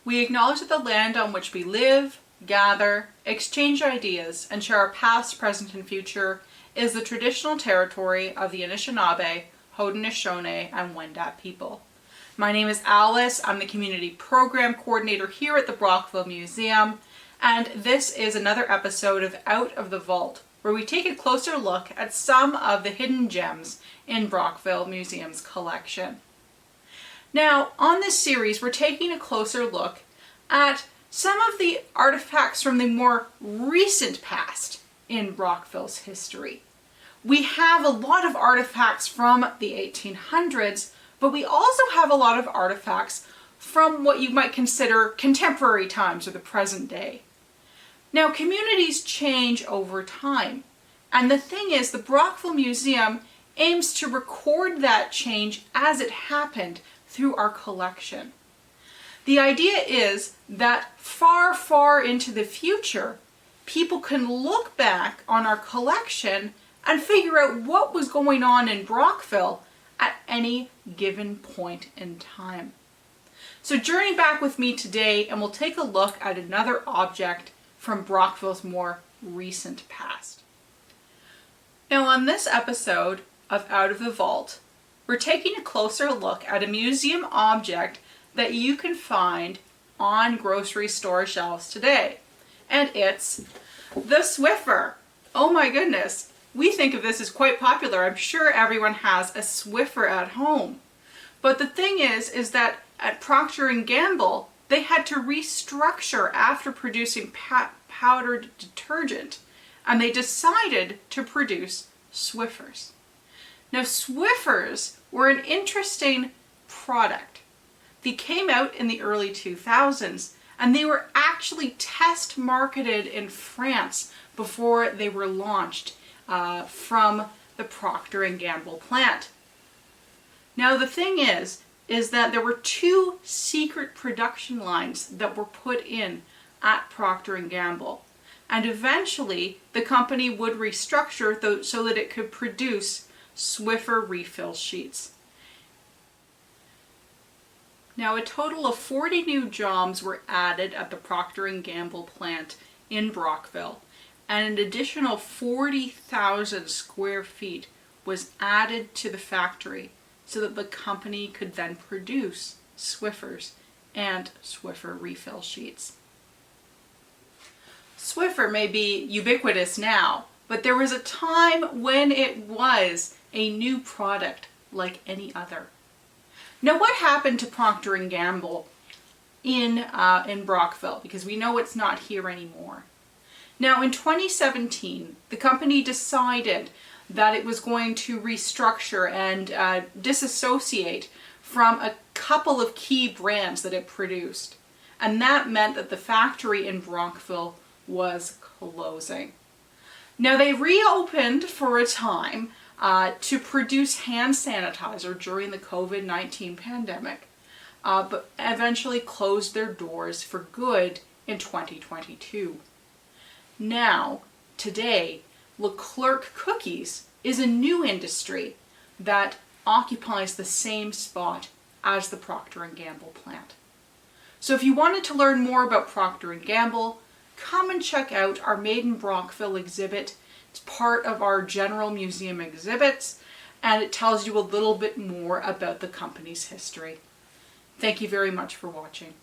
We acknowledge that the land on which we live, gather, exchange ideas, and share our past, present, and future is the traditional territory of the Anishinaabe, Haudenosaunee, and Wendat people. My name is Alice. I'm the Community Program Coordinator here at the Brockville Museum, and this is another episode of Out of the Vault, where we take a closer look at some of the hidden gems in Brockville Museum's collection. Now, on this series, we're taking a closer look at some of the artifacts from the more recent past in Brockville's history. We have a lot of artifacts from the 1800s, but we also have a lot of artifacts from what you might consider contemporary times or the present day. Now, communities change over time, and the thing is, the Brockville Museum aims to record that change as it happened through our collection. The idea is that far, far into the future, people can look back on our collection and figure out what was going on in Brockville at any given point in time. So journey back with me today and we'll take a look at another object from Brockville's more recent past. Now, on this episode of Out of the Vault, we're taking a closer look at a museum object that you can find on grocery store shelves today. And it's the Swiffer. Oh my goodness. We think of this as quite popular. I'm sure everyone has a Swiffer at home. But the thing is that at Procter & Gamble, they had to restructure after producing powdered detergent, and they decided to produce Swiffers. Now, Swiffers were an interesting product. They came out in the early 2000s, and they were actually test marketed in France before they were launched from the Procter & Gamble plant. Now, the thing is that there were two secret production lines that were put in at Procter & Gamble, and eventually the company would restructure so that it could produce Swiffer refill sheets. Now, a total of 40 new jobs were added at the Procter & Gamble plant in Brockville, and an additional 40,000 square feet was added to the factory so that the company could then produce Swiffers and Swiffer refill sheets. Swiffer may be ubiquitous now, but there was a time when it was a new product like any other. Now, what happened to Procter & Gamble in Brockville? Because we know it's not here anymore. Now, in 2017, the company decided that it was going to restructure and disassociate from a couple of key brands that it produced. And that meant that the factory in Brockville was closing. Now, they reopened for a time to produce hand sanitizer during the COVID-19 pandemic, but eventually closed their doors for good in 2022. Now, today, Leclerc Cookies is a new industry that occupies the same spot as the Procter & Gamble plant. So if you wanted to learn more about Procter & Gamble, come and check out our Made in Brockville exhibit. It's part of our general museum exhibits, and it tells you a little bit more about the company's history. Thank you very much for watching.